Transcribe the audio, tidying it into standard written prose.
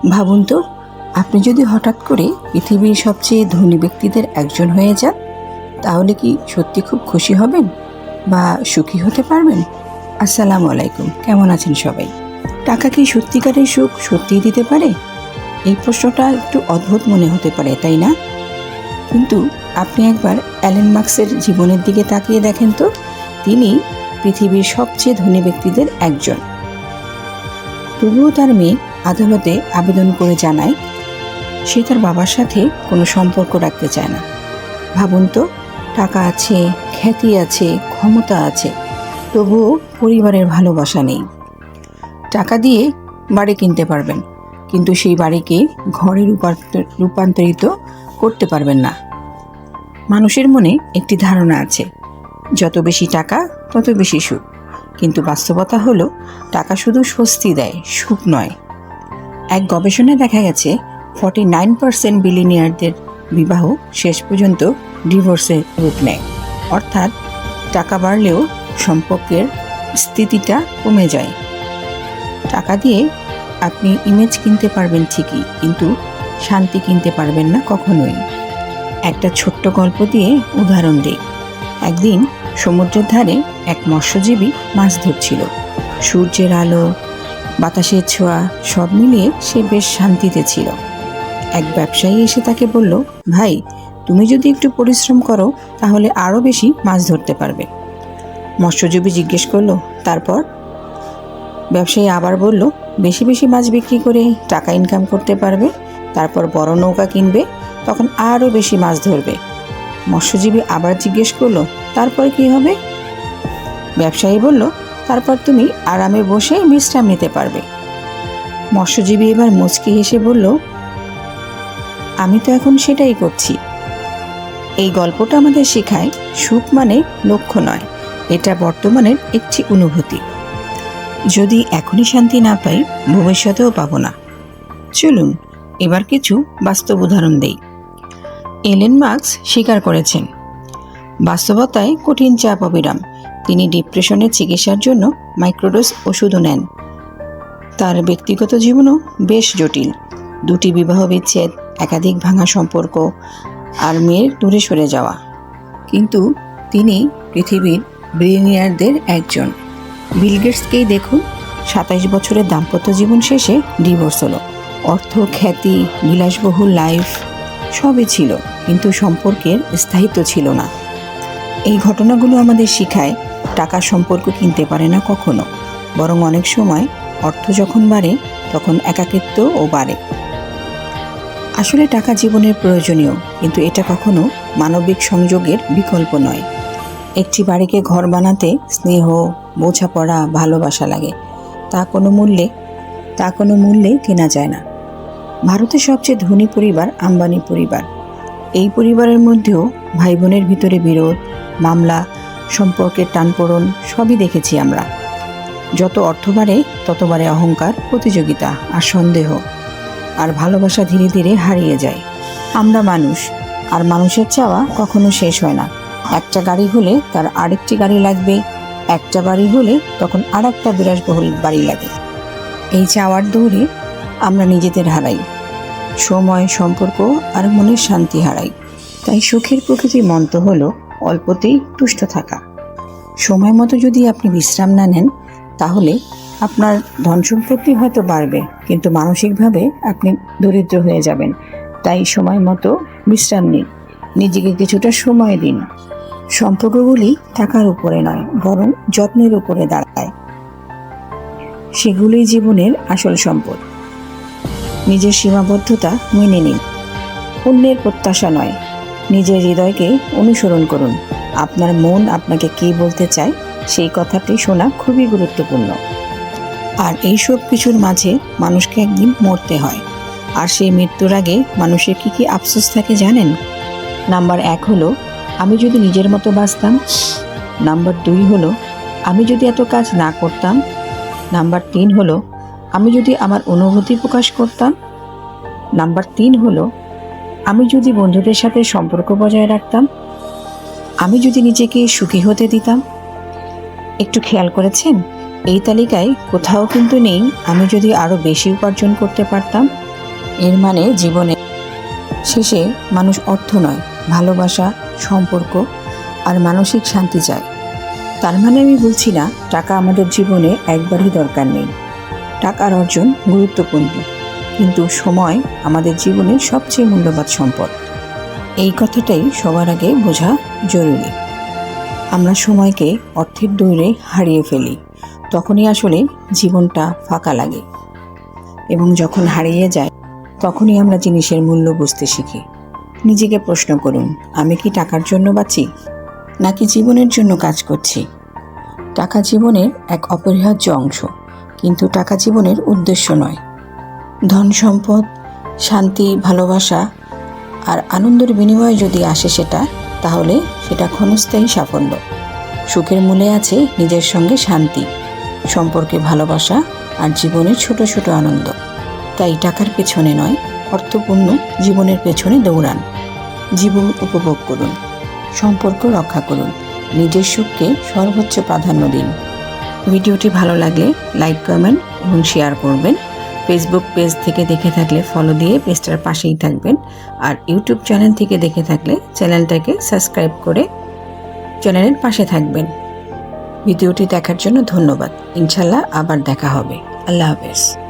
ভাবুন তো, আপনি যদি হঠাৎ করে পৃথিবীর সবচেয়ে ধনী ব্যক্তিদের একজন হয়ে যান, তাহলে কি সত্যি খুব খুশি হবেন বা সুখী হতে পারবেন? আসসালামু আলাইকুম, কেমন আছেন সবাই? টাকা কি সত্যিকারের সুখ সত্যিই দিতে পারে? এই প্রশ্নটা একটু অদ্ভুত মনে হতে পারে, তাই না? কিন্তু আপনি একবার অ্যালেন মার্কসের জীবনের দিকে তাকিয়ে দেখেন তো। তিনি পৃথিবীর সবচেয়ে ধনী ব্যক্তিদের একজন। তবুও তার মেয়ে আদালতে আবেদন করে জানায় সে তার বাবার সাথে কোনো সম্পর্ক রাখতে চায় না। ভাবুন তো, টাকা আছে, খ্যাতি আছে, ক্ষমতা আছে, তবুও পরিবারের ভালোবাসা নেই। টাকা দিয়ে বাড়ি কিনতে পারবেন, কিন্তু সেই বাড়িকে ঘরে রূপান্তরিত করতে পারবেন না। মানুষের মনে একটি ধারণা আছে, যত বেশি টাকা তত বেশি সুখ। কিন্তু বাস্তবতা হলো, টাকা শুধু স্বস্তি দেয়, সুখ নয়। এক গবেষণায় দেখা গেছে 49% বিলিয়নিয়ারদের বিবাহ শেষ পর্যন্ত ডিভোর্সে রূপ নেয়। অর্থাৎ টাকা বাড়লেও সম্পর্কের স্থিতিটা কমে যায়। টাকা দিয়ে আপনি ইমেজ কিনতে পারবেন ঠিকই, কিন্তু শান্তি কিনতে পারবেন না কখনোই। একটা ছোট্ট গল্প দিয়ে উদাহরণ দিই। একদিন সমুদ্রের ধারে এক মৎস্যজীবী মাছ ধরছিল। সূর্যের আলো, বাতাসের ছোঁয়া সব মিলিয়ে সে বেশ শান্তিতে ছিল। এক ব্যবসায়ী এসে তাকে বলল, ভাই, তুমি যদি একটু পরিশ্রম করো তাহলে আরও বেশি মাছ ধরতে পারবে। মৎস্যজীবী জিজ্ঞেস করলো, তারপর? ব্যবসায়ী আবার বলল, বেশি বেশি মাছ বিক্রি করে টাকা ইনকাম করতে পারবে, তারপর বড় নৌকা কিনবে, তখন আরও বেশি মাছ ধরবে। মৎস্যজীবী আবার জিজ্ঞেস করলো, তারপর কি হবে? ব্যবসায়ী বলল, তারপর তুমি আরামে বসে বিশ্রাম নিতে পারবে। মৎস্যজীবী এবার মুচকি হেসে বলল, আমি তো এখন সেটাই করছি। এই গল্পটা আমাদের শেখায়, সুখ মানে লক্ষ্য নয়, এটা বর্তমানের একটি অনুভূতি। যদি এখনই শান্তি না পাই, ভবিষ্যতেও পাবো না। চলুন এবার কিছু বাস্তব উদাহরণ দেই। এলেন মার্কস স্বীকার করেছেন, বাস্তবতায় কঠিন চাপ অবিরাম। তিনি ডিপ্রেশনের চিকিৎসার জন্য মাইক্রোডোজ ওষুধও নেন। তার ব্যক্তিগত জীবনও বেশ জটিল। 2টি বিবাহ বিচ্ছেদ, একাধিক ভাঙা সম্পর্ক, আর মেয়ের দূরে সরে যাওয়া। কিন্তু তিনি পৃথিবীর বিলিয়নিয়ারদের একজন। বিল গেটসকেই দেখুন, 27 বছরের দাম্পত্য জীবন শেষে ডিভোর্স হলো। অর্থ, খ্যাতি, বিলাসবহুল লাইফ সবই ছিল, কিন্তু সম্পর্কের স্থায়িত্ব ছিল না। এই ঘটনাগুলো আমাদের শেখায়, টাকা সম্পর্ক কিনতে পারে না কখনো, বরং অনেক সময় অর্থ যখন বাড়ে তখন একাকিত্বও বাড়ে। আসলে টাকা জীবনের প্রয়োজনীয়, কিন্তু এটা কখনো মানবিক সংযোগের বিকল্প নয়। একটি বাড়িকে ঘর বানাতে স্নেহ, বোঝাপড়া, ভালোবাসা লাগে। তা কোনো মূল্যে কেনা যায় না। ভারতের সবচেয়ে ধনী পরিবার আম্বানি পরিবার। এই পরিবারের মধ্যেও ভাই বোনের ভিতরে বিরোধ, মামলা, সম্পর্কের টানপোড়েন সবই দেখেছি আমরা। যত অর্থ বাড়ে তত বাড়ে অহংকার, প্রতিযোগিতা আর সন্দেহ, আর ভালোবাসা ধীরে ধীরে হারিয়ে যায়। আমরা মানুষ, আর মানুষের চাওয়া কখনো শেষ হয় না। একটা গাড়ি হলে তার আরেকটি গাড়ি লাগবে, একটা বাড়ি হলে তখন আর একটা বিলাসবহুল বাড়ি লাগে। এই চাওয়ার দৌড়ে আমরা নিজেদের হারাই, সময়, সম্পর্ক আর মনের শান্তি হারাই। তাই সুখের প্রকৃতির মন্ত্র হলো অল্পতেই তুষ্ট থাকা। সময় মতো যদি আপনি বিশ্রাম না নেন, তাহলে আপনার ধন সম্পত্তি হয়তো বাড়বে, কিন্তু মানসিকভাবে আপনি দরিদ্র হয়ে যাবেন। তাই সময় মতো বিশ্রাম নিন, নিজেকে কিছুটা সময় দিন। সম্পর্কগুলি টাকার উপরে নয়, বরং যত্নের উপরে দাঁড়ায়। সেগুলোই জীবনের আসল সম্পদ। নিজের সীমাবদ্ধতা মেনে নিন। অন্যের প্রত্যাশা নয়, নিজের হৃদয়কে অনুসরণ করুন। আপনার মন আপনাকে কী বলতে চায়, সেই কথাটি শোনা খুবই গুরুত্বপূর্ণ। আর এই সব কিছুর মাঝে মানুষকে একদিন মরতে হয়। আর সেই মৃত্যুর আগে মানুষের কি আফসোস থাকে জানেন? নাম্বার 1 হলো, আমি যদি নিজের মতো বাঁচতাম। নাম্বার 2 হলো, আমি যদি এত কাজ না করতাম। নাম্বার 3 হলো, আমি যদি আমার অনুভূতি প্রকাশ করতাম। নাম্বার 3 হলো, আমি যদি বন্ধুদের সাথে সম্পর্ক বজায় রাখতাম। আমি যদি নিজেকে সুখী হতে দিতাম। একটু খেয়াল করেছেন, এই তালিকায় কোথাও কিন্তু নেই আমি যদি আরও বেশি উপার্জন করতে পারতাম। এর মানে জীবনে শেষে মানুষ অর্থ নয়, ভালোবাসা, সম্পর্ক আর মানসিক শান্তি চায়। তার মানে আমি বলছি না টাকা আমাদের জীবনে একবারই দরকার নেই। টাকার অর্জন গুরুত্বপূর্ণ, কিন্তু সময় আমাদের জীবনের সবচেয়ে মূল্যবান সম্পদ। এই কথাটাই সবার আগে বোঝা জরুরি। আমরা সময়কে অর্থের দৌড়ে হারিয়ে ফেলি, তখনই আসলে জীবনটা ফাঁকা লাগে। এবং যখন হারিয়ে যায় তখনই আমরা জিনিসের মূল্য বুঝতে শিখি। নিজেকে প্রশ্ন করুন, আমি কি টাকার জন্য বাঁচি নাকি জীবনের জন্য কাজ করছি? টাকা জীবনের এক অপরিহার্য অংশ, কিন্তু টাকা জীবনের উদ্দেশ্য নয়। ধন সম্পদ, শান্তি, ভালোবাসা আর আনন্দের বিনিময়ে যদি আসে তাহলে সেটা ক্ষণস্থায়ী সাফল্য। সুখের মূলে আছে নিজের সঙ্গে শান্তি, সম্পর্কে ভালোবাসা আর জীবনের ছোট ছোট আনন্দ। তাই টাকার পেছনে নয়, অর্থপূর্ণ জীবনের পেছনে দৌড়ান। জীবন উপভোগ করুন, সম্পর্ক রক্ষা করুন, নিজের সুখকে সর্বোচ্চ প্রাধান্য দিন। ভিডিওটি ভালো লাগলে লাইক, কমেন্ট এবং শেয়ার করবেন। ফেসবুক পেজ থেকে দেখে থাকলে ফলো দিয়ে পেজটার পাশেই থাকবেন। আর ইউটিউব চ্যানেল থেকে দেখে থাকলে চ্যানেলটাকে সাবস্ক্রাইব করে চ্যানেলের পাশে থাকবেন। ভিডিওটি দেখার জন্য ধন্যবাদ। ইনশাল্লাহ আবার দেখা হবে। আল্লাহ হাফেজ।